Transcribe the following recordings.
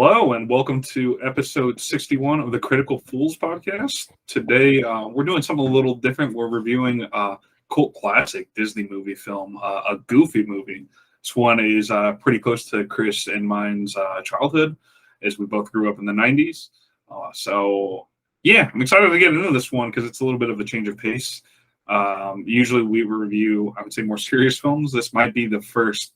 Hello, and welcome to episode 61 of the Critical Fools podcast. Today, we're doing something a little different. We're reviewing a cult classic Disney movie film, a Goofy movie. This one is pretty close to Chris and mine's childhood, as we both grew up in the 90s. I'm excited to get into this one because it's a little bit of a change of pace. Usually we review, I would say, more serious films. This might be the first.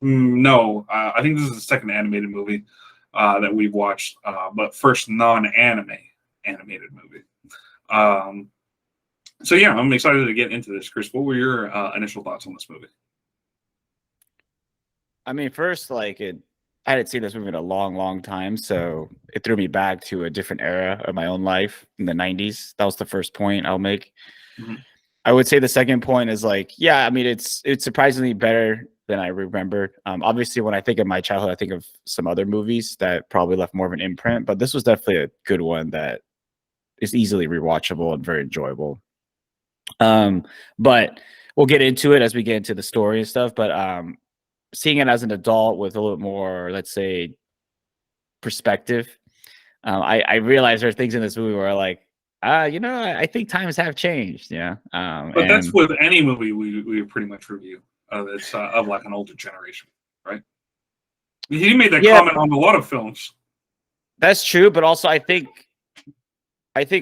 I think this is the second animated movie that we've watched, but first non-anime animated movie. I'm excited to get into this. Chris, what were your initial thoughts on this movie? I mean, first, I hadn't seen this movie in a long, long time, so it threw me back to a different era of my own life in the 90s. That was the first point I'll make. Mm-hmm. I would say the second point is it's surprisingly better than I remembered. Obviously, when I think of my childhood, I think of some other movies that probably left more of an imprint, but this was definitely a good one that is easily rewatchable and very enjoyable. But we'll get into it as we get into the story and stuff. But seeing it as an adult with a little more, let's say, perspective, I realize there are things in this movie where I think times have changed. But that's with any movie we pretty much review. It's of like an older generation, right? He made that comment on a lot of films. That's true, but also I think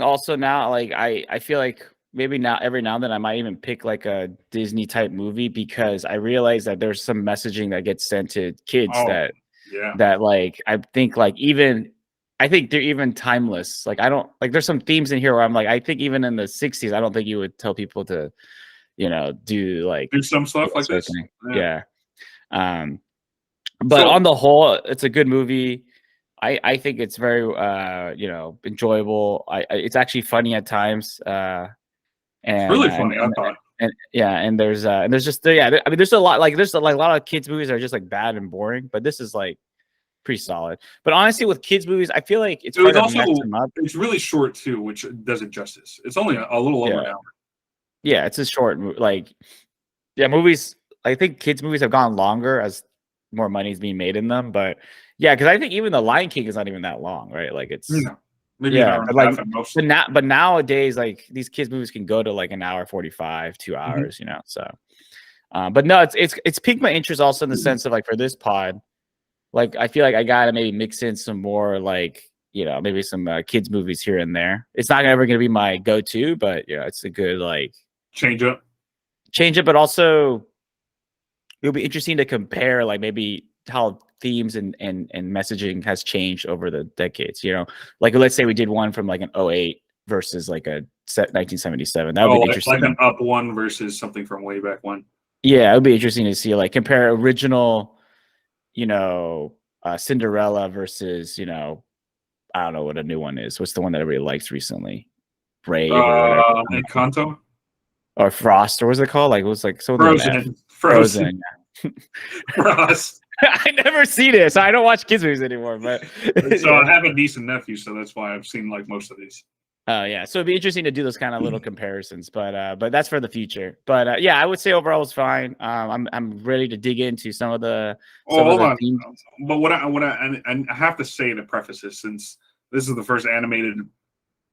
also now, I feel like maybe now every now and then I might even pick like a Disney type movie because I realize that there's some messaging that gets sent to kids that I think they're even timeless. There's some themes in here where I'm like, I think even in the 60s, I don't think you would tell people to do some stuff like this. Yeah. But on the whole, it's a good movie. I think it's very enjoyable. It's actually funny at times. And it's really funny, I thought. And there's there's a lot a lot of kids movies that are just bad and boring, but this is pretty solid. But honestly, with kids movies, I feel like it's really short too, which does it justice. It's only a little over an hour. Yeah, it's a short movies. I think kids movies have gone longer as more money is being made in them. But yeah, because I think even The Lion King is not even that long, right? But nowadays, these kids movies can go to an hour 45, 2 hours, So, but no, it's piqued my interest also in the sense of for this pod, I feel like I gotta maybe mix in some more maybe some kids movies here and there. It's not ever gonna be my go-to, but it's a good change up, but also it'll be interesting to compare maybe how themes and messaging has changed over the decades. Let's say we did one from an 2008 versus a 1977. That would be interesting. An up one versus something from way back when. Yeah, it would be interesting to see compare original, Cinderella versus I don't know what a new one is. What's the one that everybody likes recently? Brave or whatever. Encanto? Or Frost, or what's it called? Frozen. Frost. I never seen it, so I don't watch kids movies anymore. But so I have a decent nephew, so that's why I've seen most of these. Oh yeah, so it'd be interesting to do those kind of little comparisons, but that's for the future. But I would say overall it's fine. I'm ready to dig into some of the. Hold on. But what I have to say to preface this, since this is the first animated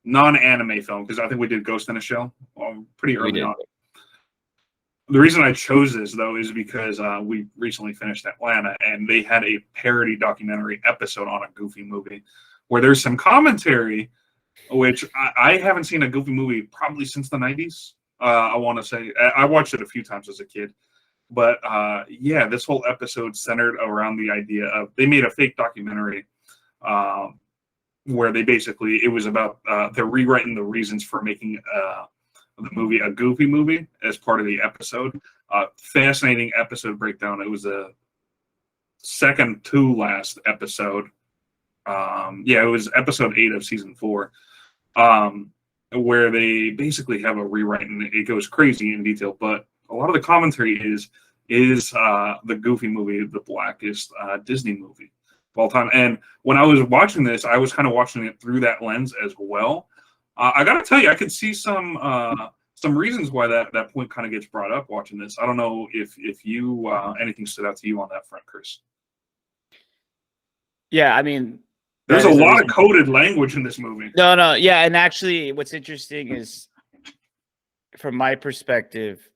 non-anime film, because I think we did Ghost in a Shell pretty early on. The reason I chose this though is because we recently finished Atlanta, and they had a parody documentary episode on a Goofy movie, where there's some commentary. Which I haven't seen a Goofy movie probably since the 90s. I want to say I watched it a few times as a kid, but this whole episode centered around the idea of they made a fake documentary where it was about they're rewriting the reasons for making the movie a Goofy movie as part of the episode. Fascinating episode breakdown. It was a second to last episode. It was episode 8 of season 4. Where they basically have a rewrite, and it goes crazy in detail. But a lot of the commentary is the Goofy movie the blackest Disney movie of all time. And when I was watching this, I was kind of watching it through that lens as well. I got to tell you, I could see some reasons why that point kind of gets brought up watching this. I don't know if you anything stood out to you on that front, Chris. Yeah, I mean, There's that a is the lot reason. of coded language in this movie. No, yeah, and actually, what's interesting is, from my perspective,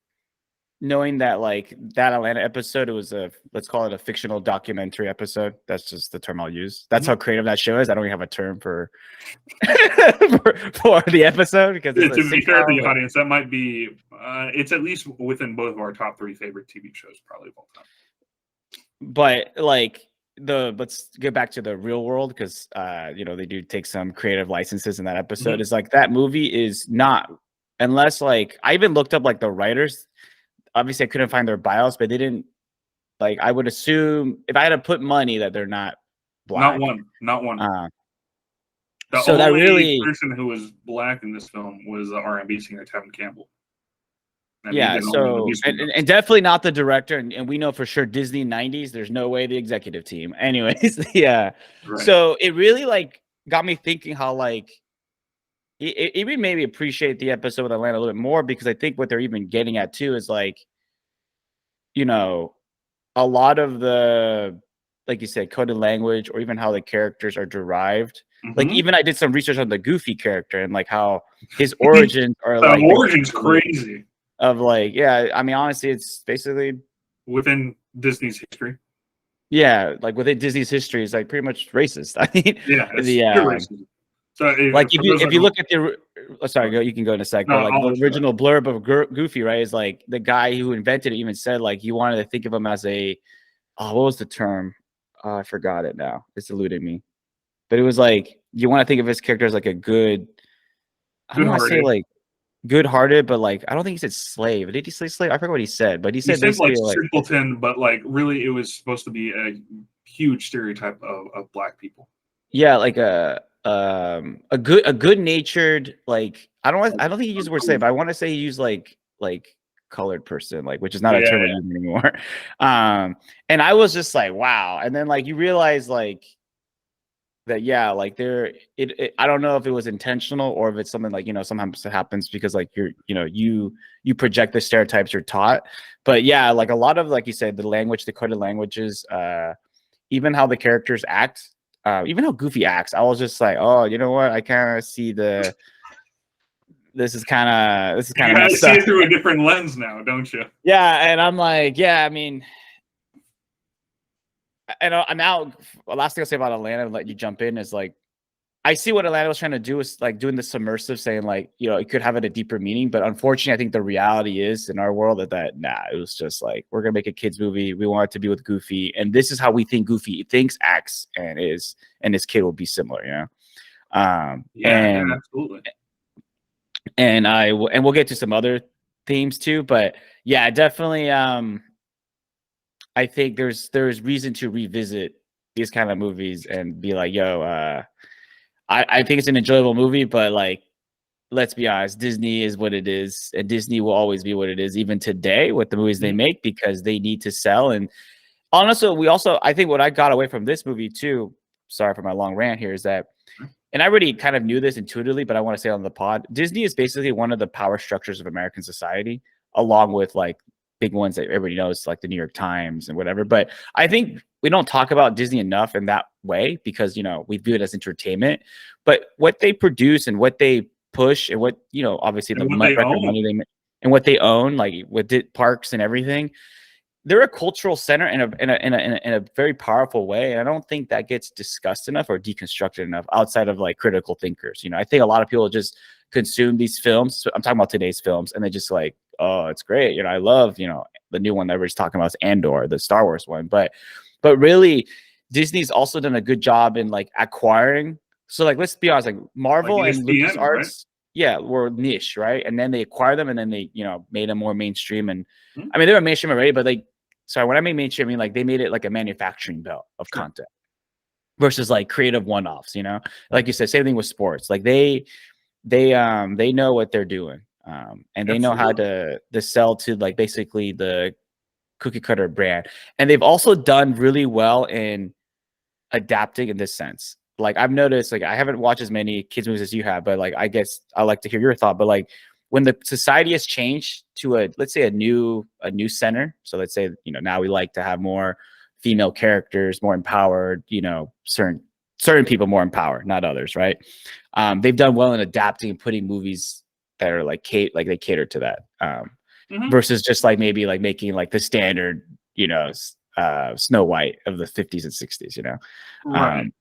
knowing that like that Atlanta episode, it was a, let's call it a fictional documentary episode. That's just the term I'll use. That's how creative that show is. I don't even have a term for for the episode because it's a To be fair to the sitcom. audience, that might be it's at least within both of our top 3 favorite TV shows, probably of all time. But like let's get back to the real world because you know, they do take some creative licenses in that episode. Is like that movie is not, unless like I even looked up like the writers. Obviously, I couldn't find their bios, but they didn't, like, I would assume if I had to put money that they're not black. Not one. The So that only really, person who was black in this film was the R&B singer Tevin Campbell. And he yeah. did only So release one. and definitely not the director, and we know for sure Disney '90s. There's no way the executive team. Anyways, yeah. Right. So it really like got me thinking how like it even made me appreciate the episode with Atlanta a little bit more, because I think what they're even getting at too is like, you know, a lot of the, like you said, coded language, or even how the characters are derived. Like even I did some research on the Goofy character and like how his origins are like origins crazy. Of like, yeah, I mean, honestly, it's basically within Disney's history. Yeah, like within Disney's history, is like pretty much racist. I mean, yeah, it's racist. So like if you look at the, sorry, you can go in a second. No, like the original blurb of Goofy, right, is like the guy who invented it even said like he wanted to think of him as a, what was the term? I forgot it now. It's eluding me. But it was like, you want to think of his character as like a good, I don't want to say like good-hearted, but like I don't think he said slave. Did he say slave? I forgot what he said, but he said basically like simpleton, but like really it was supposed to be a huge stereotype of black people. Yeah, like a good-natured, like I don't think he used the word slave, but I want to say he used like colored person, like, which is not a term we use anymore. And I was just like, wow. And then like you realize like that, yeah, like there, I don't know if it was intentional or if it's something like, you know, sometimes it happens because like you're, you know, you project the stereotypes you're taught. But yeah, like a lot of, like you said, the language, the coded languages, even how the characters act, even how Goofy acts, I was just like, oh, you know what? I kind of see this is kind of you see it through a different lens now, don't you? Yeah, and I'm like, yeah, I mean, and now the last thing I'll say about Atlanta, and let you jump in, is like, I see what Atlanta was trying to do, is like doing the submersive, saying like, you know, it could have a deeper meaning, but unfortunately, I think the reality is in our world that nah, it was just like, we're gonna make a kids movie. We want it to be with Goofy, and this is how we think Goofy thinks, acts, and is, and this kid will be similar, you know. And absolutely. And we'll get to some other themes too, but yeah, definitely. I think there's reason to revisit these kind of movies and be like, yo, I think it's an enjoyable movie, but like, let's be honest, Disney is what it is, and Disney will always be what it is, even today with the movies they make, because they need to sell. And honestly, I think what I got away from this movie too, sorry for my long rant here, is that, and I already kind of knew this intuitively, but I want to say on the pod, Disney is basically one of the power structures of American society, along with like big ones that everybody knows, like the New York Times and whatever. But I think we don't talk about Disney enough in that way because, you know, we view it as entertainment. But what they produce and what they push and what, you know, obviously the money they make and what they own, like with parks and everything, they're a cultural center in a very powerful way. And I don't think that gets discussed enough or deconstructed enough outside of like critical thinkers. You know, I think a lot of people just consume these films. I'm talking about today's films, and they just like, oh, it's great. You know, I love, you know, the new one that everybody's talking about is Andor, the Star Wars one. But really, Disney's also done a good job in like acquiring. So like, let's be honest, like Marvel and LucasArts, right? Yeah, were niche, right? And then they acquired them, and then they, you know, made them more mainstream. And I mean, they were mainstream already, but like, sorry, when I mean mainstream, I mean like they made it like a manufacturing belt of content versus like creative one-offs, you know? Like you said, same thing with sports. Like they know what they're doing. And they know how to sell to like basically the cookie cutter brand. And they've also done really well in adapting in this sense. Like I've noticed, like I haven't watched as many kids movies as you have, but like I guess I like to hear your thought. But like when the society has changed to let's say a new center. So let's say, you know, now we like to have more female characters more empowered, you know, certain people more empowered, not others, right? They've done well in adapting and putting movies that are like they cater to that, versus just like maybe like making like the standard, you know, Snow White of the 50s and 60s, you know. Right.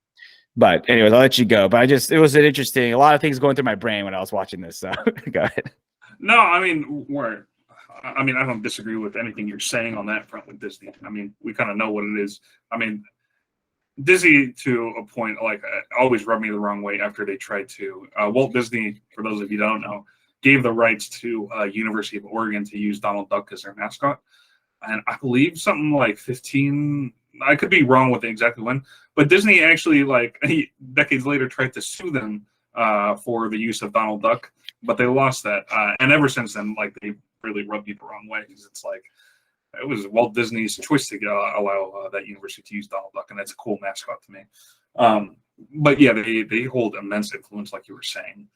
But anyways, I'll let you go. But it was an interesting, a lot of things going through my brain when I was watching this. So go ahead. No, I mean, I don't disagree with anything you're saying on that front with Disney. I mean, we kind of know what it is. I mean, Disney, to a point, like always rubbed me the wrong way after they tried to. Walt Disney, for those of you who don't know, gave the rights to University of Oregon to use Donald Duck as their mascot, and I believe something like 15. I could be wrong with exactly when, but Disney actually, like decades later, tried to sue them for the use of Donald Duck, but they lost that. And ever since then, like they really rubbed me the wrong way because it's like it was Walt Disney's choice to allow that university to use Donald Duck, and that's a cool mascot to me. But yeah, they hold immense influence, like you were saying,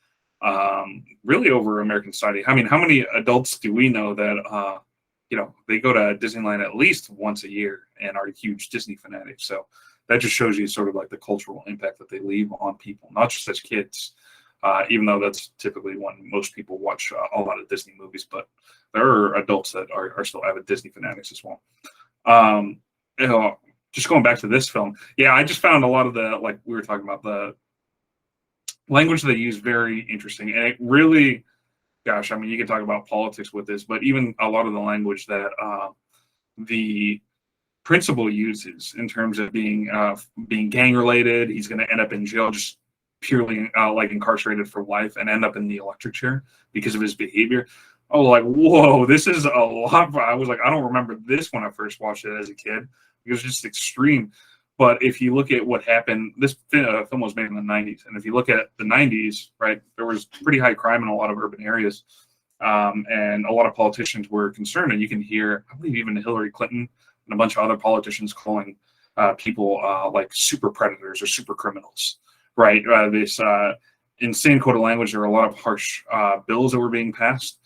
really over American society. I mean, how many adults do we know that you know, they go to Disneyland at least once a year and are huge Disney fanatics? So that just shows you sort of like the cultural impact that they leave on people, not just as kids, even though that's typically when most people watch a lot of Disney movies, but there are adults that are still avid Disney fanatics as well. You know, just going back to this film, yeah, I just found a lot of the, like we were talking about, the language they use very interesting. And it really, gosh, I mean, you can talk about politics with this, but even a lot of the language that the principal uses in terms of being gang related, he's going to end up in jail just purely like incarcerated for life and end up in the electric chair because of his behavior. Oh, like, whoa, this is a lot. I was like, I don't remember this when I first watched it as a kid. It was just extreme. But if you look at what happened, this film was made in the 90s. And if you look at the 90s, right, there was pretty high crime in a lot of urban areas. And a lot of politicians were concerned. And you can hear, I believe, even Hillary Clinton and a bunch of other politicians calling people like super predators or super criminals, right? In insane code of language, there were a lot of harsh bills that were being passed.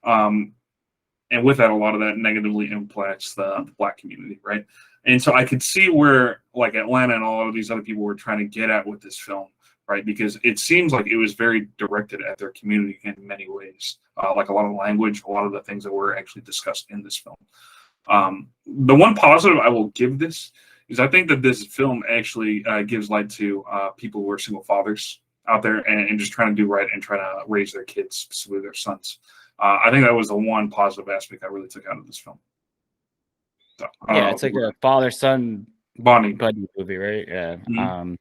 And with that, a lot of that negatively impacts the Black community, right? And so I could see where like Atlanta and all of these other people were trying to get at with this film, right? Because it seems like it was very directed at their community in many ways, like a lot of language, a lot of the things that were actually discussed in this film. The one positive I will give this is I think that this film actually gives light to people who are single fathers out there and just trying to do right and trying to raise their kids, specifically their sons. I think that was the one positive aspect I really took out of this film. So, yeah, it's like a father-son bonding buddy movie, right? Yeah. Mm-hmm.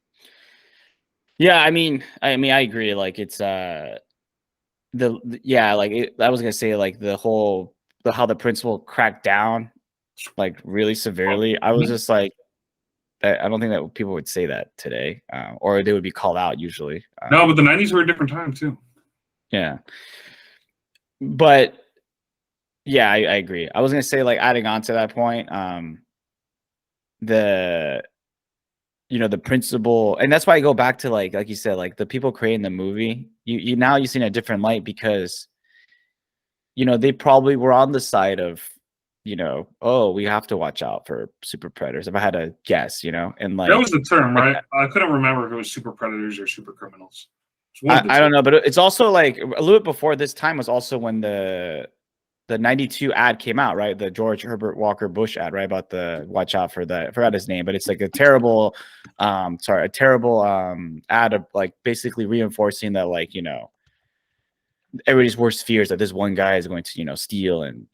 Yeah, I mean, I agree. Like it's I was gonna say like how the principal cracked down like really severely. I was just like, I don't think that people would say that today, or they would be called out usually. No, but the 90s were a different time too. Yeah, but yeah, I agree. I was gonna say, like, adding on to that point, the principle, and that's why I go back to like you said, like the people creating the movie, you now you see in a different light because they probably were on the side of oh, we have to watch out for super predators. If I had to guess, and like that was the term, right? I couldn't remember if it was super predators or super criminals. I don't know, but it's also like a little bit before this time was also when the 92 ad came out, right? The George Herbert Walker Bush ad, right? About the watch out for the, I forgot his name, but it's like a terrible ad of like basically reinforcing that, like, everybody's worst fears that this one guy is going to, steal and,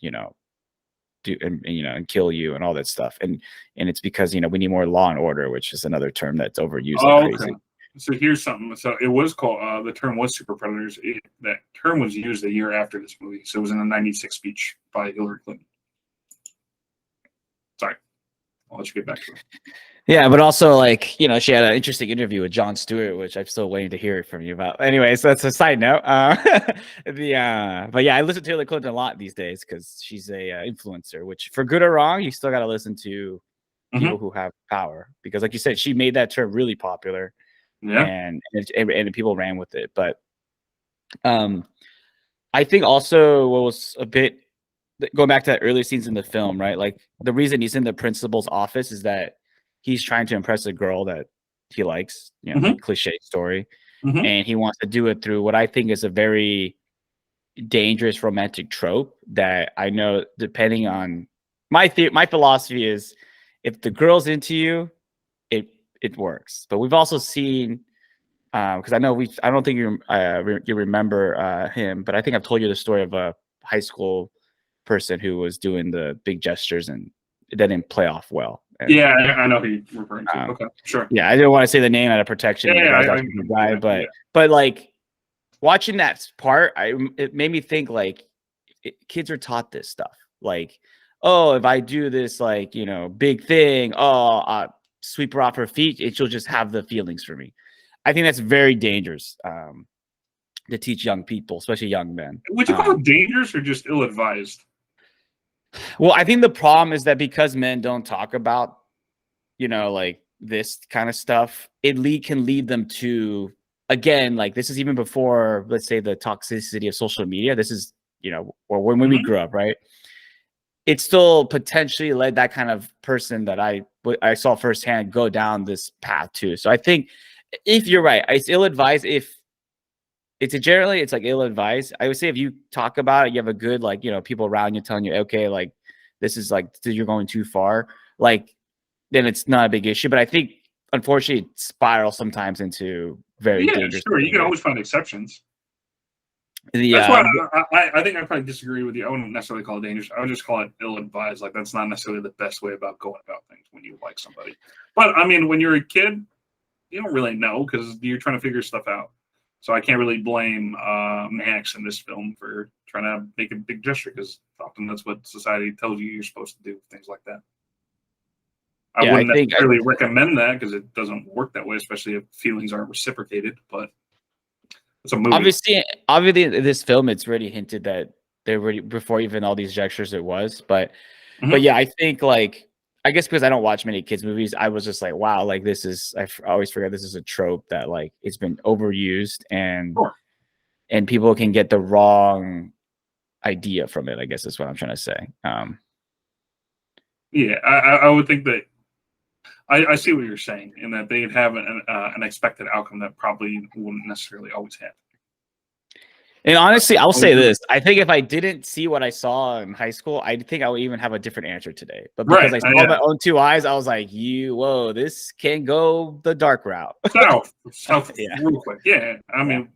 do and kill you and all that stuff. And it's because, we need more law and order, which is another term that's overused like crazy. Okay. So here's something. So it was called, the term was super predators. That term was used a year after this movie. So it was in a 96 speech by Hillary Clinton. Sorry. I'll let you get back to it. Yeah, but also, like, she had an interesting interview with Jon Stewart, which I'm still waiting to hear from you about. Anyways, that's a side note. But yeah, I listen to Hillary Clinton a lot these days because she's a influencer, which for good or wrong, you still got to listen to people who have power. Because like you said, she made that term really popular. Yeah, and people ran with it. But I think also what was a bit going back to that early scenes in the film, right? Like the reason he's in the principal's office is that he's trying to impress a girl that he likes, you know, like cliche story. And he wants to do it through what I think is a very dangerous romantic trope that I know, depending on my philosophy is, if the girl's into you, it works. But we've also seen, because I know I don't think you remember him, but I think I've told you the story of a high school person who was doing the big gestures and it didn't play off well. And, yeah, I know who you're referring to. Okay, sure. Yeah, I didn't want to say the name out of protection. But like watching that part, it made me think like kids are taught this stuff. Like, oh, if I do this, like, you know, big thing, sweep her off her feet, she'll just have the feelings for me. I think that's very dangerous to teach young people, especially young men. Would you call it dangerous or just ill-advised? Well, I think the problem is that because men don't talk about, you know, like this kind of stuff, it can lead them to, again, like this is even before, let's say, the toxicity of social media. This is, you know, or when we grew up, right? It still potentially led that kind of person that I saw firsthand go down this path too. So I think if you're right, it's ill-advised. If it's like ill-advised, I would say if you talk about it, you have a good, like, you know, people around you telling you, okay, like this is like you're going too far, like then it's not a big issue. But I think unfortunately it spirals sometimes into very dangerous. Sure, you can always find exceptions. That's why I think I probably disagree with you. I wouldn't necessarily call it dangerous. I would just call it ill-advised. Like that's not necessarily the best way about going about things when you like somebody. But I mean, when you're a kid, you don't really know because you're trying to figure stuff out. So I can't really blame Max in this film for trying to make a big gesture because often that's what society tells you you're supposed to do, things like that. I wouldn't necessarily recommend that because it doesn't work that way, especially if feelings aren't reciprocated. But it's a movie. Obviously, in this film, it's already hinted that they already, before even all these gestures, it was. But yeah, I think like, I guess because I don't watch many kids movies, I was just like, wow, like this is, I always forget this is a trope that like it's been overused and people can get the wrong idea from it, I guess is what I'm trying to say. Yeah, I would think that I see what you're saying in that they'd have an expected outcome that probably wouldn't necessarily always happen. And honestly, I'll say this. I think if I didn't see what I saw in high school, I think I would even have a different answer today. But because I saw my own two eyes, I was like, whoa, this can go the dark route. South real quick. Yeah. I mean,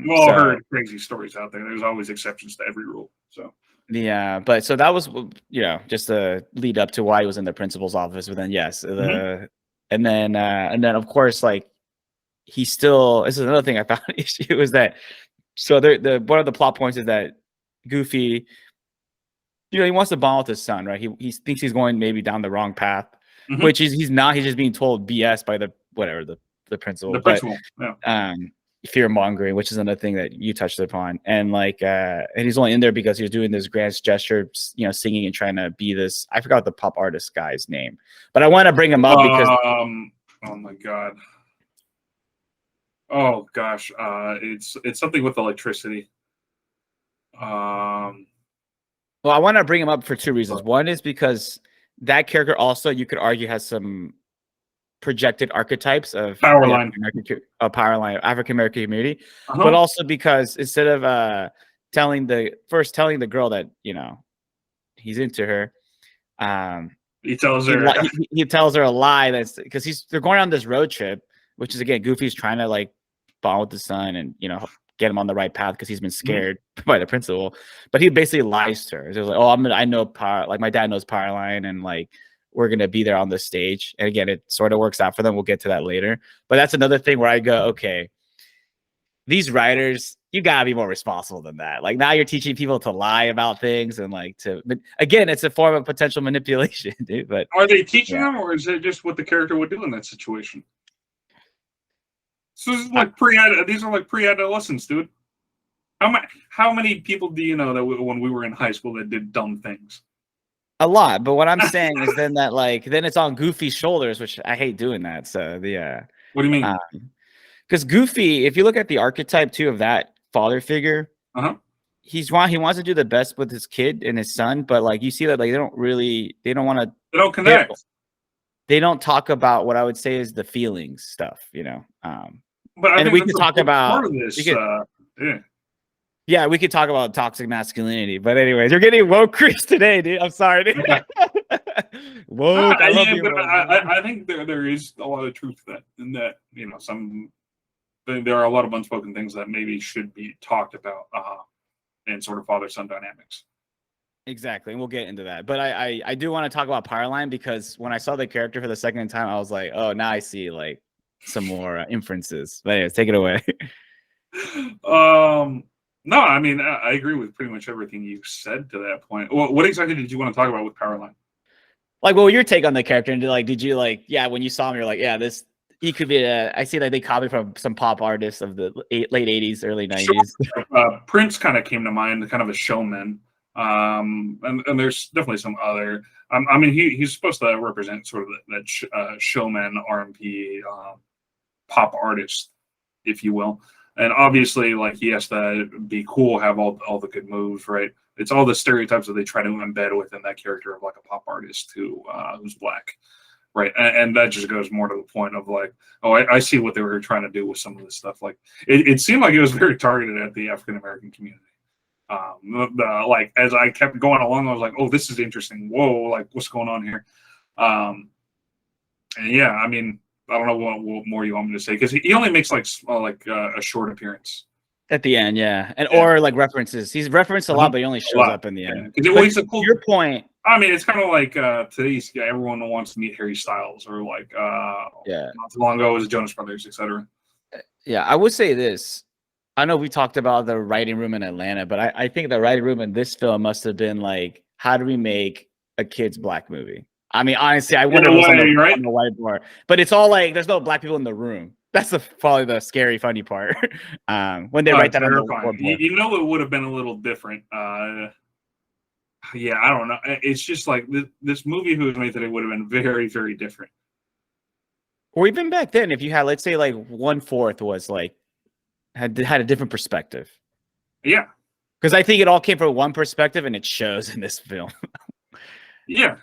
we've all heard crazy stories out there. There's always exceptions to every rule. So yeah, but so that was, you know, just a lead up to why he was in the principal's office. But then and then of course, like he still, this is another thing I found an issue was that, so one of the plot points is that Goofy, you know, he wants to bond with his son, right? He thinks he's going maybe down the wrong path, which he's not. He's just being told BS by the principal. The principal, fear mongering, which is another thing that you touched upon, and like, and he's only in there because he was doing this grand gesture, you know, singing and trying to be this. I forgot the pop artist guy's name, but I want to bring him up because. Oh my god. Oh gosh, it's something with electricity. Well, I want to bring him up for two reasons. One is because that character also, you could argue, has some projected archetypes of Powerline African American community, but also because instead of telling the girl that, you know, he's into her, he tells her a lie. That's because they're going on this road trip, which is, again, Goofy's trying to like bond with the son and, you know, get him on the right path because he's been scared by the principal. But he basically lies to her. He was like, "Oh, I know power. Like my dad knows Powerline, and like we're gonna be there on the stage." And again, it sort of works out for them. We'll get to that later. But that's another thing where I go, okay, these writers, you gotta be more responsible than that. Like now you're teaching people to lie about things and like again, it's a form of potential manipulation, dude. But are they teaching them, or is it just what the character would do in that situation? So this is like these are like pre-adolescents, dude. How many people do you know that when we were in high school that did dumb things? A lot, but what I'm saying is then it's on Goofy's shoulders, which I hate doing that. So what do you mean? Because Goofy, if you look at the archetype too of that father figure, he wants to do the best with his kid and his son, but like you see that like they don't want to They don't connect. They don't talk about what I would say is the feelings stuff, you know. But I and think we that's could talk about part of this. Yeah, we could talk about toxic masculinity, but anyways, you're getting woke, Chris, today, dude. I'm sorry, dude. Woke. I love you. I think there is a lot of truth to that, in that, you know, there are a lot of unspoken things that maybe should be talked about in sort of father-son dynamics. Exactly, and we'll get into that. But I do want to talk about Powerline, because when I saw the character for the second time, I was like, oh, now I see like some more inferences. But anyways, take it away. No, I mean, I agree with pretty much everything you said to that point. What exactly did you want to talk about with Powerline? Like, what was your take on the character? And did you like, yeah, when you saw him, you're like, yeah, he could be I see that they copied from some pop artists of the late 80s, early 90s. Sure. Prince kind of came to mind, kind of a showman. And there's definitely some other. I mean, he's supposed to represent sort of that showman R&B pop artist, if you will. And obviously, like, he has to be cool, have all the good moves, right? It's all the stereotypes that they try to embed within that character of like a pop artist who's black, right? And that just goes more to the point of like, oh, I see what they were trying to do with some of this stuff. Like, it seemed like it was very targeted at the African American community. Like, as I kept going along, I was like, oh, this is interesting. Whoa, like, what's going on here? And yeah, I mean, I don't know what more you want me to say, because he only makes like a short appearance at the end, yeah, or like references. He's referenced a lot, but he only shows up in the end. To your point, I mean, it's kind of like today's guy. Everyone wants to meet Harry Styles, or like not too long ago it was Jonas Brothers, etc. Yeah, I would say this. I know we talked about the writing room in Atlanta, but I think the writing room in this film must have been like, how do we make a kids black movie? I mean, honestly, I wonder what's on the whiteboard, but it's all like, there's no black people in the room. That's probably the scary, funny part. When they write that on the whiteboard. You know, it would have been a little different. Yeah, I don't know. It's just like this movie, who was made today, would have been very, very different. Or even back then, if you had, let's say, like 1/4 was like had a different perspective. Yeah, because I think it all came from one perspective, and it shows in this film. Yeah.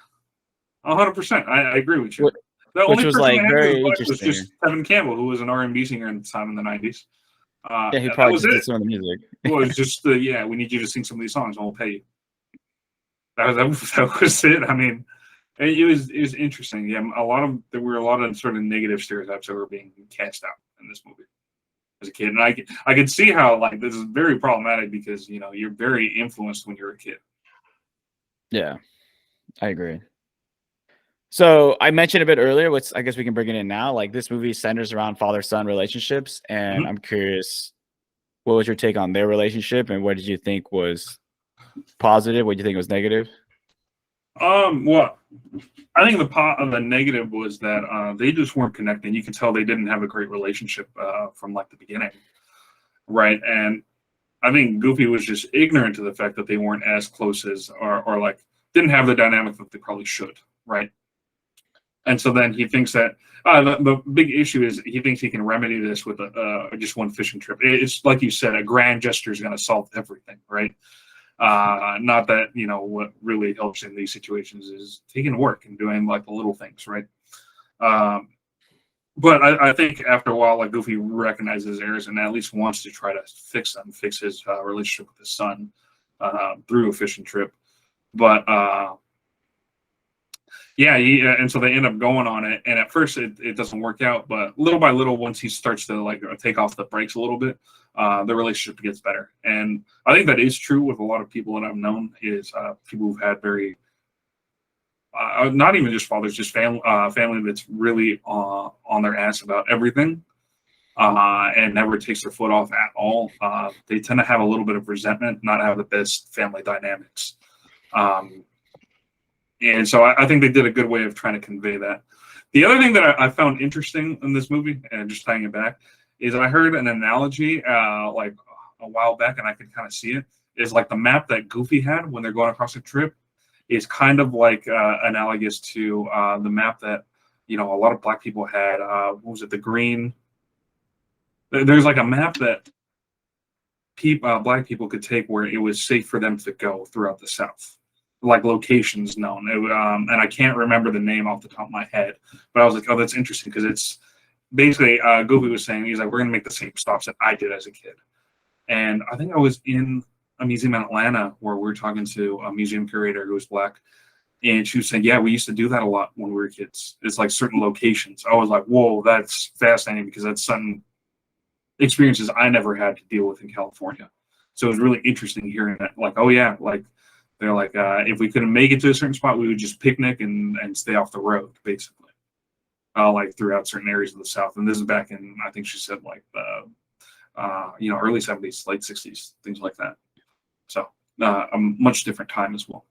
100%. I agree with you. Which was like very interesting. Was just Kevin Campbell, who was an R&B singer at the time in the 90s. Yeah, he probably just did some of the music. It was just, yeah, we need you to sing some of these songs, and we'll pay you. That was it. I mean, it was interesting. Yeah, there were a lot of sort of negative stereotypes that were being cast out in this movie as a kid, and I could see how, like, this is very problematic, because, you know, you're very influenced when you're a kid. Yeah, I agree. So I mentioned a bit earlier, which I guess we can bring it in now. Like, this movie centers around father-son relationships, and I'm curious, what was your take on their relationship, and what did you think was positive? What did you think was negative? Well, I think the negative was that they just weren't connecting. You could tell they didn't have a great relationship from like the beginning, right? And I think Goofy was just ignorant to the fact that they weren't as close as, or like didn't have the dynamic that they probably should, right? And so then he thinks that the big issue is he thinks he can remedy this with just one fishing trip. It's like you said, a grand gesture is going to solve everything, right? Not that, you know, what really helps in these situations is taking work and doing like the little things, right? But I think after a while, like, Goofy recognizes errors and at least wants to try to fix his relationship with his son through a fishing trip. But yeah, and so they end up going on it, and at first it doesn't work out, but little by little, once he starts to like take off the brakes a little bit, the relationship gets better. And I think that is true with a lot of people that I've known, is people who've had very not even just fathers, just family that's really on their ass about everything, and never takes their foot off at all. They tend to have a little bit of resentment, not have the best family dynamics. And so I think they did a good way of trying to convey that. The other thing that I found interesting in this movie, and just tying it back, is I heard an analogy like a while back, and I could kind of see it, is like the map that Goofy had when they're going across a trip is kind of like analogous to the map that, you know, a lot of black people had. What was it? The green. There's like a map that black people could take where it was safe for them to go throughout the South, like locations known. And I can't remember the name off the top of my head, but I was like, oh, that's interesting because it's basically Goofy was saying he's like, we're gonna make the same stops that I did as a kid. And I think I was in a museum in Atlanta where we were talking to a museum curator who was black, and she was saying, yeah, we used to do that a lot when we were kids. It's like certain locations. I was like, whoa, that's fascinating because that's something experiences I never had to deal with in California. So it was really interesting hearing that. Like, oh yeah, like they're like, if we couldn't make it to a certain spot, we would just picnic and stay off the road, basically. Like throughout certain areas of the South. And this is back in, I think she said like early 70s, late 60s, things like that. So a much different time as well.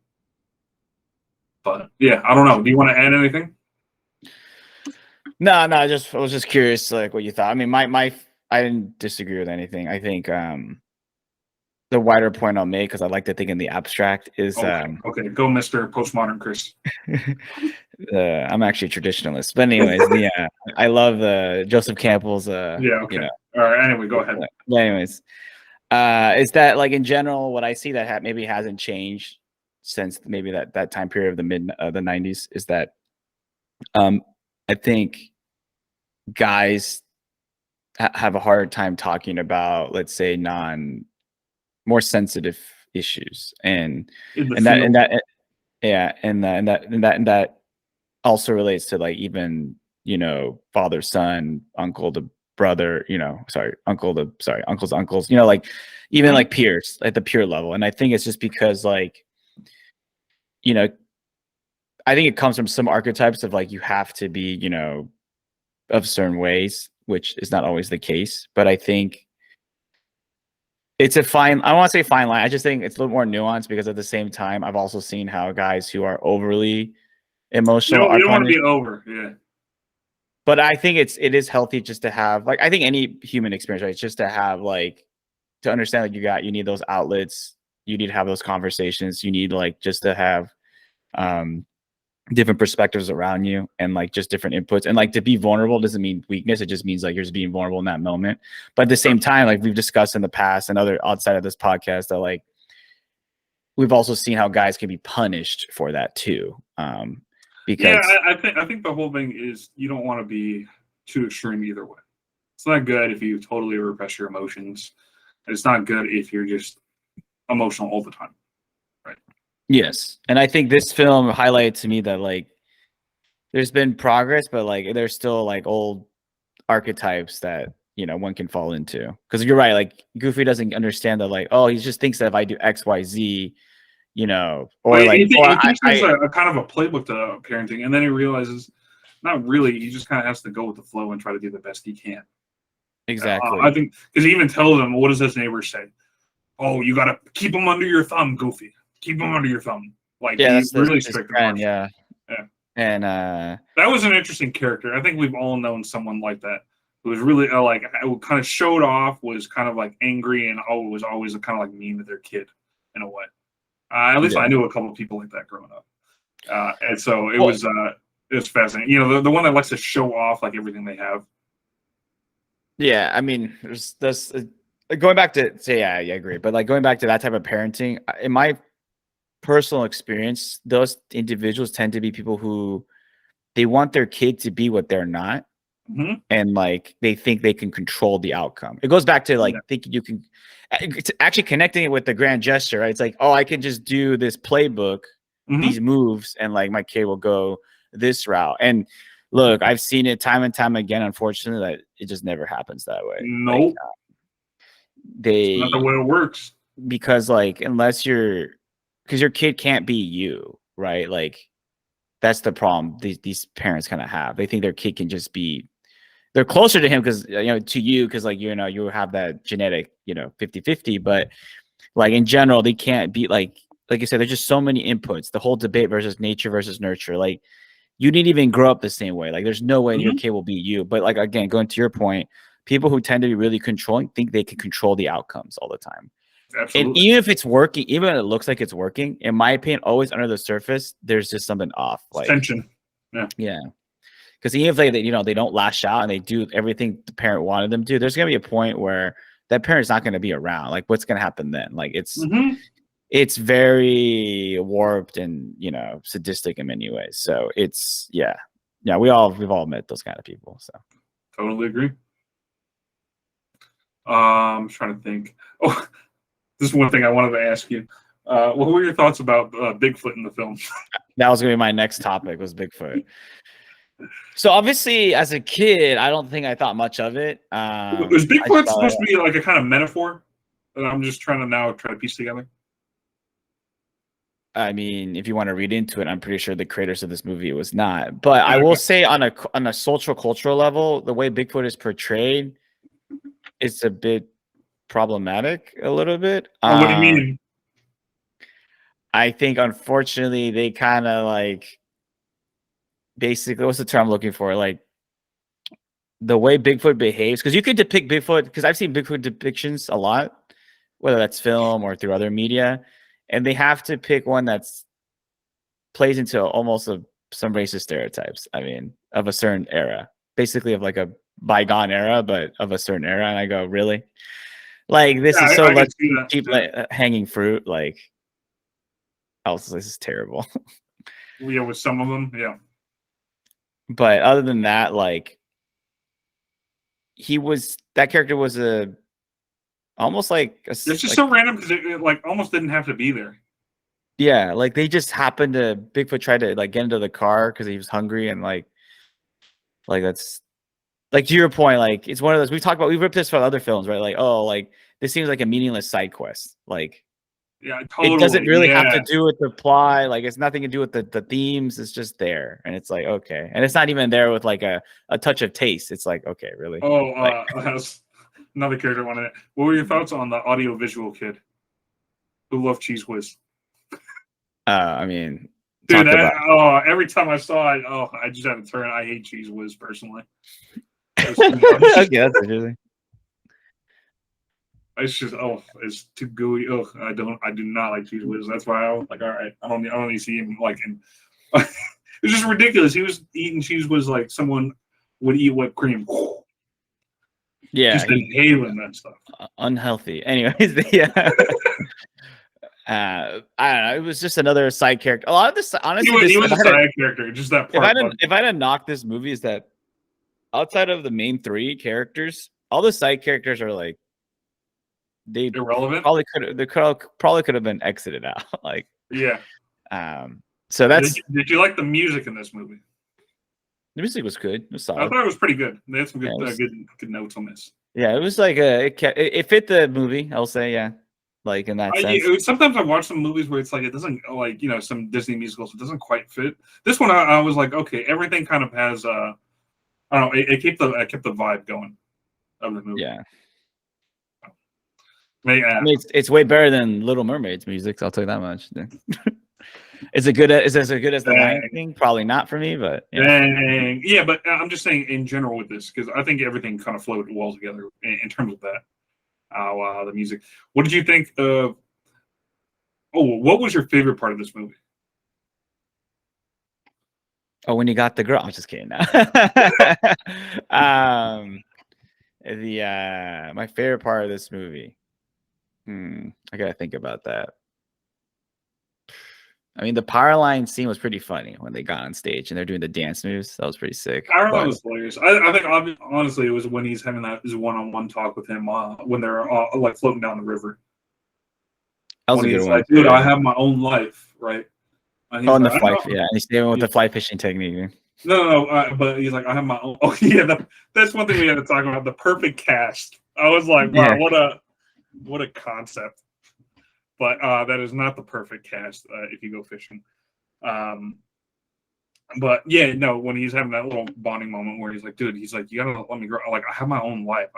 But yeah, I don't know. Do you want to add anything? No, I was just curious, like what you thought. I mean, I didn't disagree with anything. I think the wider point I'll make, because I like to think in the abstract, is okay, go Mr. Postmodern Chris. I'm actually a traditionalist, but anyways, I love Joseph Campbell's. Yeah. Okay. All right. Anyway, go ahead. But anyways, is that like in general what I see that maybe hasn't changed since maybe that time period of the mid the 90s is that I think guys have a hard time talking about, let's say, more sensitive issues, and that also relates to like even father son, uncle to brother, uncles, like even like peers at the peer level. And I think it's just because like I think it comes from some archetypes of like you have to be of certain ways, which is not always the case. But I think it's I don't want to say fine line. I just think it's a little more nuanced because at the same time, I've also seen how guys who are overly emotional you don't want to be over. Yeah. But I think it is healthy just to have, like, I think any human experience, right? It's just to have, like, to understand that you need those outlets. You need to have those conversations. You need like just to have different perspectives around you and like just different inputs. And like to be vulnerable doesn't mean weakness. It just means like you're just being vulnerable in that moment. But at the same time, like we've discussed in the past and other outside of this podcast, that like we've also seen how guys can be punished for that too. Because I think the whole thing is you don't want to be too extreme either way. It's not good if you totally repress your emotions. It's not good if you're just emotional all the time. Right. Yes. And I think this film highlighted to me that like there's been progress, but like there's still like old archetypes that one can fall into. Because you're right, like Goofy doesn't understand that, like, oh, he just thinks that if I do XYZ, or like he thinks it's a kind of a playbook to parenting, and then he realizes not really. He just kind of has to go with the flow and try to do the best he can. Exactly. I think because he even tells him, what does his neighbor say? Oh, you got to keep him under your thumb, Goofy. Keep him under your thumb. Like, he's really strict. Yeah. And that was an interesting character. I think we've all known someone like that who was really kind of showed off, was kind of like angry, and was always kind of like mean to their kid in a way. At least I knew a couple of people like that growing up, and so it was fascinating. The one that likes to show off like everything they have. Yeah, I mean, there's this going back to say, yeah, I agree, but like going back to that type of parenting, in my personal experience, those individuals tend to be people who they want their kid to be what they're not, and like they think they can control the outcome. It goes back to like thinking you can actually connecting it with the grand gesture, right? It's like, oh, I can just do this playbook, these moves, and like my kid will go this route. And look, I've seen it time and time again. Unfortunately, that it just never happens that way. Nope. Like, it's not the way it works. Because like because your kid can't be you, right? Like that's the problem these parents kind of have. They think their kid can just be. They're closer to him because to you because like you have that genetic 50-50, but like in general they can't be like you said. There's just so many inputs. The whole debate versus nature versus nurture. Like you didn't even grow up the same way. Like there's no way your kid will be you. But like again, going to your point, people who tend to be really controlling think they can control the outcomes all the time. Absolutely. And even if it's working, even if it looks like it's working, in my opinion, always under the surface, there's just something off. Like tension. Yeah. Because even if they don't lash out and they do everything the parent wanted them to, there's gonna be a point where that parent's not going to be around. Like, what's going to happen then? Like, Mhm. it's very warped and, you know, sadistic in many ways. So it's, yeah, we've all met those kind of people. So Totally agree. I'm trying to think. Oh, this is one thing I wanted to ask you. What were your thoughts about Bigfoot in the film? that was going to be my next topic, was Bigfoot. So obviously, as a kid, I don't think I thought much of it. Was Bigfoot supposed to be like a kind of metaphor? I'm just trying to piece together. I mean, if you want to read into it, I'm pretty sure the creators of this movie, it was not. But I will say, on a social cultural level, the way Bigfoot is portrayed, it's a bit problematic, a little bit. What do you mean? I think, unfortunately, they kind of like, basically, what's the term I'm looking for? Like, the way Bigfoot behaves, because you could depict Bigfoot, because I've seen Bigfoot depictions a lot, whether that's film or through other media, and they have to pick one that's plays into almost some racist stereotypes. I mean, of a certain era, basically of like a bygone era, but of a certain era. And I go, really? Like, this is so much keep hanging fruit. Like, this is terrible. Yeah, with some of them, yeah. But other than that, like, that character was almost like it's just so random because it like almost didn't have to be there. Yeah, like they just happened to Bigfoot tried to like get into the car because he was hungry, and like that's like, to your point, like it's one of those we've ripped this from other films, right? Like, oh, like this seems like a meaningless side quest. Like, yeah, totally. It doesn't really have to do with the plot. Like, it's nothing to do with the themes. It's just there, and it's like, okay, and it's not even there with like a touch of taste. It's like, okay, really? Oh, that's another character I wanted. What were your thoughts on the audiovisual kid who loved Cheese Whiz? I mean, dude, every time I saw it, I just had to turn. I hate Cheese Whiz personally. Okay, that's interesting. It's just it's too gooey. I do not like Cheese Whiz. That's why I was like, all right, I don't need to see him like him. It's just ridiculous. He was eating Cheese Whiz like someone would eat whipped cream. Yeah, just inhaling that stuff. Unhealthy. Anyways, yeah. I don't know. It was just another side character. A lot of this, honestly, he was a side character. Just that part. If I didn't knock this movie, is that outside of the main three characters, all the side characters are like irrelevant. Probably could have been exited out. Like, yeah. So that's. Did you like the music in this movie? The music was good. It was solid. I thought it was pretty good. They had some good notes on this. Yeah, it was like it fit the movie. I'll say, yeah. Like, in that sense. Sometimes I watch some movies where it's like it doesn't, like, you know, some Disney musicals, it doesn't quite fit. This one I was like, okay, everything kind of has I don't know, it kept the vibe going of the movie. Yeah. I mean, it's way better than Little Mermaid's music, so I'll tell you that much. Is it as good as the Lion King? Probably not for me, but yeah, but I'm just saying in general with this, because I think everything kind of flowed well together in terms of that. The music. What did you think of? What was your favorite part of this movie? Oh, when you got the girl. I'm just kidding. Now. My favorite part of this movie. I gotta think about that. I mean, the power line scene was pretty funny when they got on stage and they're doing the dance moves. That was pretty sick. I remember it was hilarious. I think honestly, it was when he's having his one-on-one talk with him when they're like floating down the river. That was a good one. Like, dude, I have my own life, right? And the fly, yeah. And he's doing with the fly fishing technique. No, but he's like, I have my own. Oh yeah, that's one thing we had to talk about. The perfect cast. I was like, wow, what a concept. But that is not the perfect cast if you go fishing. But yeah, no, when he's having that little bonding moment where he's like, dude, he's like, you gotta let me grow. Like, I have my own life.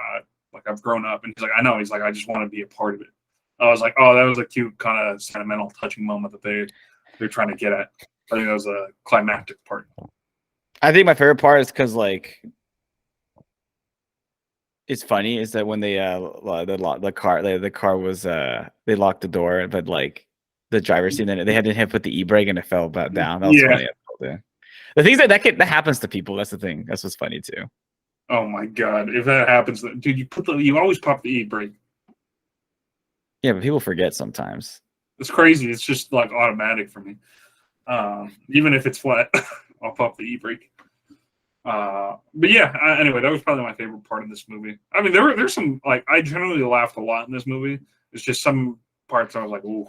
I've grown up. And he's like, I know. He's like, I just want to be a part of it. I was like, oh, that was a cute kind of sentimental, touching moment that they're trying to get at. I think that was a climactic part. I think my favorite part is because, like, it's funny is that when they the car was they locked the door, but like the driver's seat, then they had to hit put the e-brake and it fell down. That was funny. The things that happens to people. That's the thing. That's what's funny too. Oh my god! If that happens, dude, you always pop the e-brake. Yeah, but people forget sometimes. It's crazy. It's just like automatic for me. Even if it's flat, I'll pop the e-brake. But yeah, anyway, that was probably my favorite part of this movie. I mean, there's some like I generally laughed a lot in this movie. It's just some parts I was like, oof.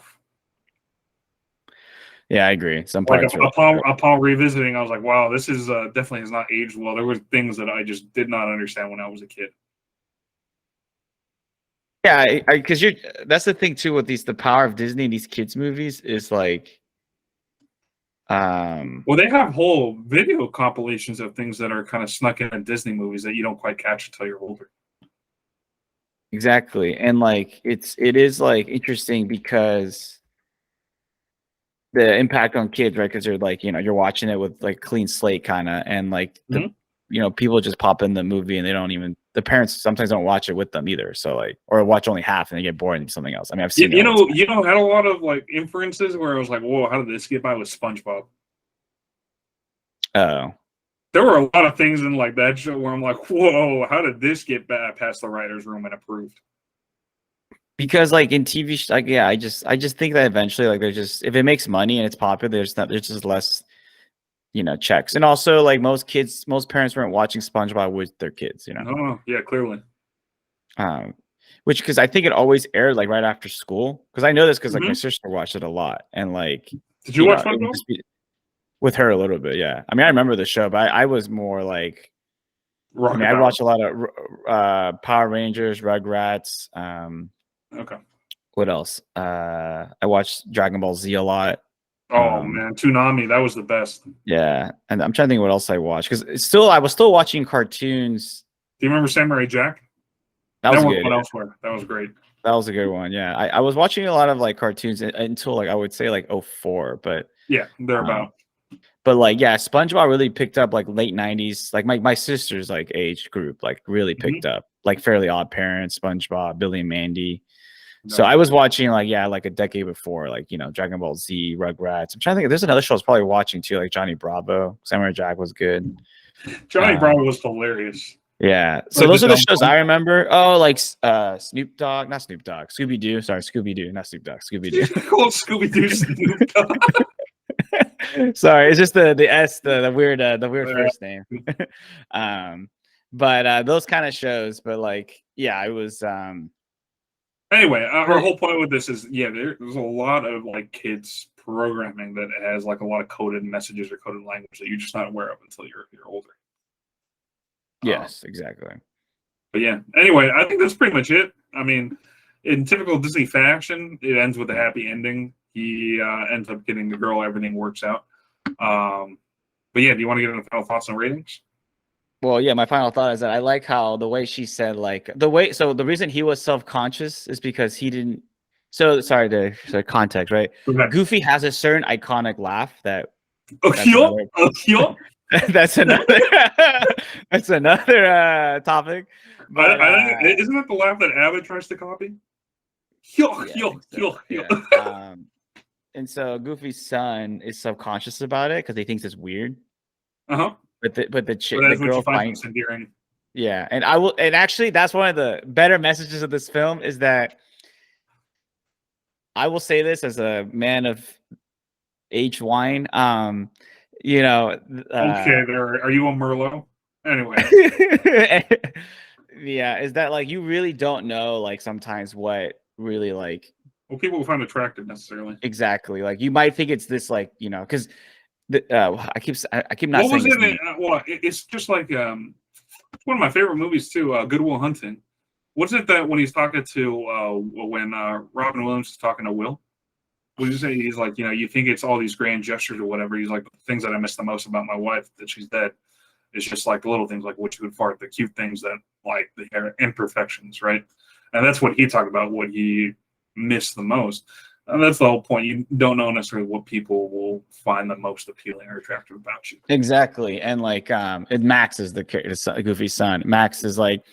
Yeah, I agree. Some Like parts upon revisiting, I was like, wow, this is definitely has not aged well. There were things that I just did not understand when I was a kid. yeah, because you're that's the thing too with the power of Disney and these kids movies is like Well, they have whole video compilations of things that are kind of snuck in Disney movies that you don't quite catch until you're older. exactly. And like it is like interesting because the impact on kids, right? Because they're like, you're watching it with like clean slate kind of, and like people just pop in the movie and they don't even the parents sometimes don't watch it with them either. So like, or watch only half and they get bored and do something else. I mean, I've seen had a lot of like inferences where I was like, whoa, how did this get by with SpongeBob? Oh, there were a lot of things in like that show where I'm like, whoa, how did this get past the writer's room and approved? Because like in TV, like I just think that eventually, like there's just if it makes money and it's popular, there's just less, checks. And also like most parents weren't watching SpongeBob with their kids, Oh yeah, clearly. Which because I think it always aired like right after school. Because I know this because like my Mhm. sister watched it a lot, and like Did you watch SpongeBob? With her a little bit? Yeah, I mean I remember the show, but I was more like, I watched a lot of Power Rangers, Rugrats. Okay. What else? I watched Dragon Ball Z a lot. Oh man, Toonami, that was the best. Yeah, and I'm trying to think what else I watched because I was still watching cartoons. Do you remember Samurai Jack? That was good. One elsewhere. That was great. That was a good one. Yeah, I was watching a lot of like cartoons until like I would say like 04, but yeah, they're about. But like yeah, SpongeBob really picked up like late 90s. Like my sister's like age group like really picked up like Fairly Odd Parents, SpongeBob, Billy and Mandy. So I was watching like a decade before, like Dragon Ball Z, Rugrats. I'm trying to think. There's another show I was probably watching too, like Johnny Bravo. Samurai Jack was good. Johnny Bravo was hilarious. Yeah. So those are the shows I remember. Oh, like Snoop Dogg, not Snoop Dogg, Scooby Doo. Sorry, Scooby Doo, not Snoop Dogg, Scooby Doo. Called Scooby Doo, Snoop Dogg. Sorry, it's just the S, the weird first name. But those kind of shows. But like, yeah, I was. Anyway, our whole point with this is, there's a lot of like kids programming that has like a lot of coded messages or coded language that you're just not aware of until you're older. Yes, exactly. But yeah, anyway, I think that's pretty much it. I mean, in typical Disney fashion, it ends with a happy ending. He ends up getting the girl. Everything works out. But yeah, do you want to get into final thoughts and ratings? Well, yeah, my final thought is that I like how the way she said like so the reason he was self-conscious is because he didn't. So sorry to context, right? Okay. Goofy has a certain iconic laugh that. That's another topic. But isn't that the laugh that Abbott tries to copy? And so Goofy's son is subconscious about it because he thinks it's weird. But the girl finds endearing. Yeah, and actually that's one of the better messages of this film is that I will say this as a man of aged wine. Okay, are you a Merlot? Anyway. Yeah, is that like you really don't know like sometimes what really like people will find attractive necessarily. Exactly. Like you might think it's this like, because I keep not what saying was it? It's just like one of my favorite movies too, Good Will Hunting. What's it that when he's talking to when Robin Williams is talking to Will? What did you say? He's like, you think it's all these grand gestures or whatever. He's like, the things that I miss the most about my wife that she's dead. It's just like the little things like what you would fart, the cute things that like the imperfections, right? And that's what he talked about, what he missed the most. And that's the whole point. You don't know necessarily what people will find the most appealing or attractive about you. Exactly. And like Max is the Goofy's son. Max is like,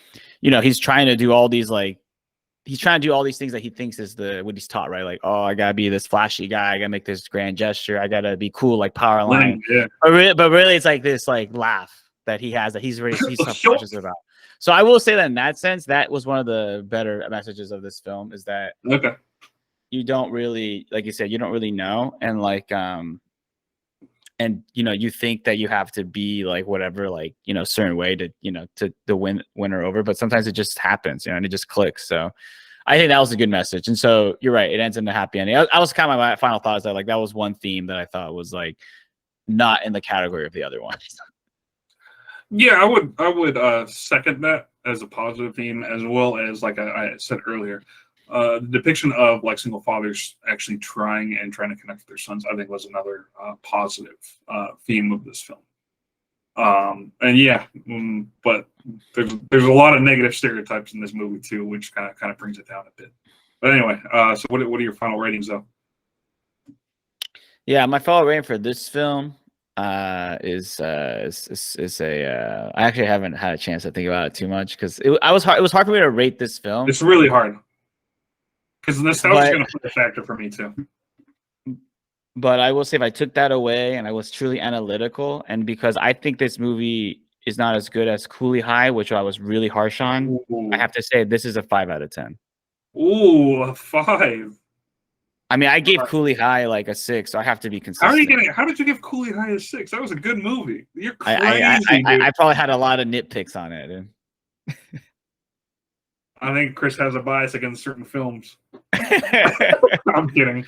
he's trying to do all these like he's trying to do all these things that he thinks is what he's taught, right? Like, oh, I gotta be this flashy guy, I gotta make this grand gesture, I gotta be cool like Powerline. Yeah. But really it's like this like laugh. that he has that he's subconscious about. So I will say that in that sense, that was one of the better messages of this film, is that you don't really, like you said, you don't really know, and like and you think that you have to be like whatever, like certain way to to win her over, but sometimes it just happens, and it just clicks. So I think that was a good message. And so you're right, it ends in a happy ending. I was kind of, my final thought is that like that was one theme that I thought was like not in the category of the other ones. Yeah, I would second that as a positive theme, as well as, like I said earlier, the depiction of like single fathers actually trying to connect with their sons, I think, was another positive theme of this film. And yeah, but there's a lot of negative stereotypes in this movie too, which kind of brings it down a bit. But anyway, so what are your final ratings though? Yeah, my final rating for this film is I actually haven't had a chance to think about it too much, because it was hard for me to rate this film. It's really hard because nostalgia is going to play a factor for me too. But I will say, if I took that away and I was truly analytical, and because I think this movie is not as good as Cooley High, which I was really harsh on, I have to say this is a 5 out of 10. Ooh, a 5. I mean, I gave Cooley High like a 6, so I have to be consistent. How did you give Cooley High a 6? That was a good movie. You're crazy. I probably had a lot of nitpicks on it. I think Chris has a bias against certain films. I'm kidding.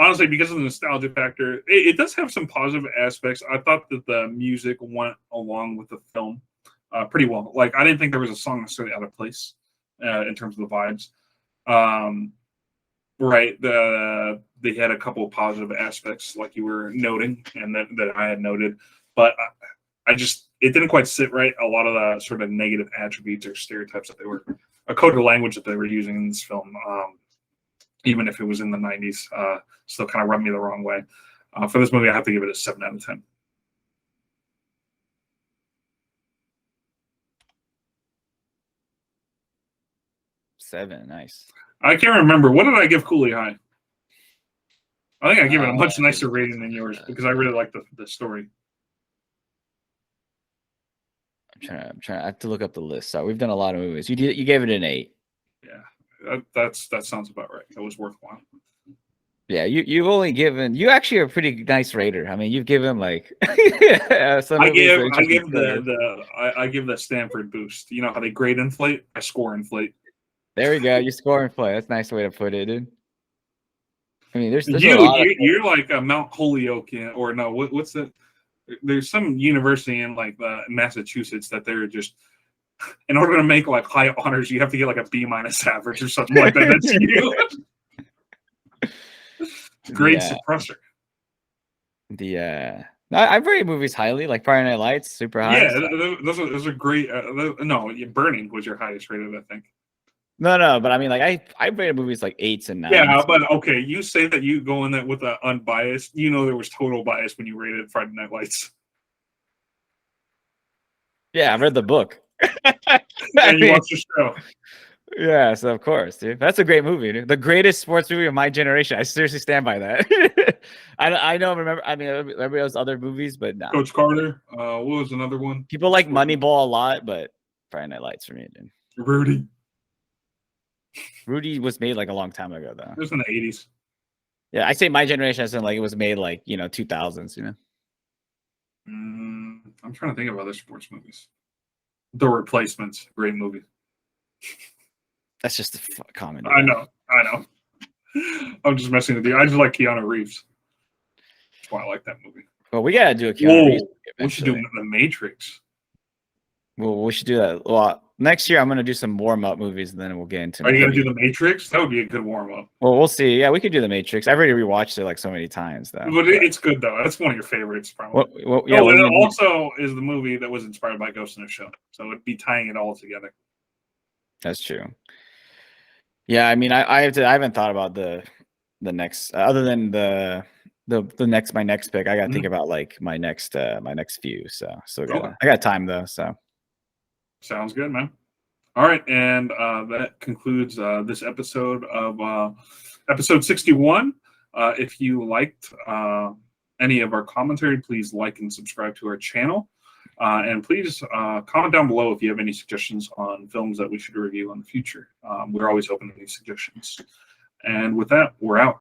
Honestly, because of the nostalgia factor, it does have some positive aspects. I thought that the music went along with the film pretty well. Like, I didn't think there was a song necessarily out of place in terms of the vibes. Right. They had a couple of positive aspects, like you were noting, and that I had noted. But it didn't quite sit right. A lot of the sort of negative attributes or stereotypes that they were, a code of language that they were using in this film, even if it was in the 90s, still kind of rubbed me the wrong way. For this movie, I have to give it a 7 out of 10. Nice. I can't remember. What did I give Cooley High? I think I gave it a much nicer rating than yours, because I really like the story. I'm trying. I have to look up the list. So we've done a lot of movies. You gave it an 8. Yeah, that sounds about right. That was worthwhile. Yeah, you've only given, you actually are a pretty nice rater. I mean, you've given like some I give the Stanford boost. You know how they grade inflate? I score inflate. There we go. You score inflate. That's a nice way to put it, dude. I mean, there's you're like a Mount Holyoke, or no? What's that? There's some university in like Massachusetts that they're just, in order to make like high honors, you have to get like a B- average or something like that. That's you. Grade suppressor. I've rated movies highly, like Friday Night Lights, super high. Yeah, those are great. No, Burning was your highest rated, I think. No, but I mean, like I rated movies like 8s and 9s. Yeah, but okay, you say that you go in that with an unbiased. You know there was total bias when you rated Friday Night Lights. Yeah, I read the book. And you watched the show. Yeah, so of course, dude. That's a great movie, dude. The greatest sports movie of my generation. I seriously stand by that. I remember. I mean, everybody else other movies, but no. Coach Carter. What was another one? People like Moneyball a lot, but Friday Night Lights for me, dude. Rudy was made like a long time ago, though. It was in the 80s. Yeah, I say my generation as in like it was made like 2000s. I'm trying to think of other sports movies. The Replacements, great movie. That's just a comment. I know. I'm just messing with you. I just like Keanu Reeves. That's why I like that movie. Well, we gotta do a Keanu Reeves movie eventually. We should do The Matrix. Well, we should do that. Well, next year I'm gonna do some warm-up movies, and then we'll get into. Are you gonna do The Matrix? That would be a good warm-up. Well, we'll see. Yeah, we could do The Matrix. I've already rewatched it like so many times, though. But it's good though. That's one of your favorites, probably. It also is the movie that was inspired by Ghost in the Shell, so it'd be tying it all together. That's true. Yeah, I mean, I haven't thought about the next, other than my next pick. I gotta think about like my next few. So I got time though. So sounds good, man. All right, and that concludes this episode of episode 61. If you liked any of our commentary, please like and subscribe to our channel. And please comment down below if you have any suggestions on films that we should review in the future. We're always open to these suggestions. And with that, we're out.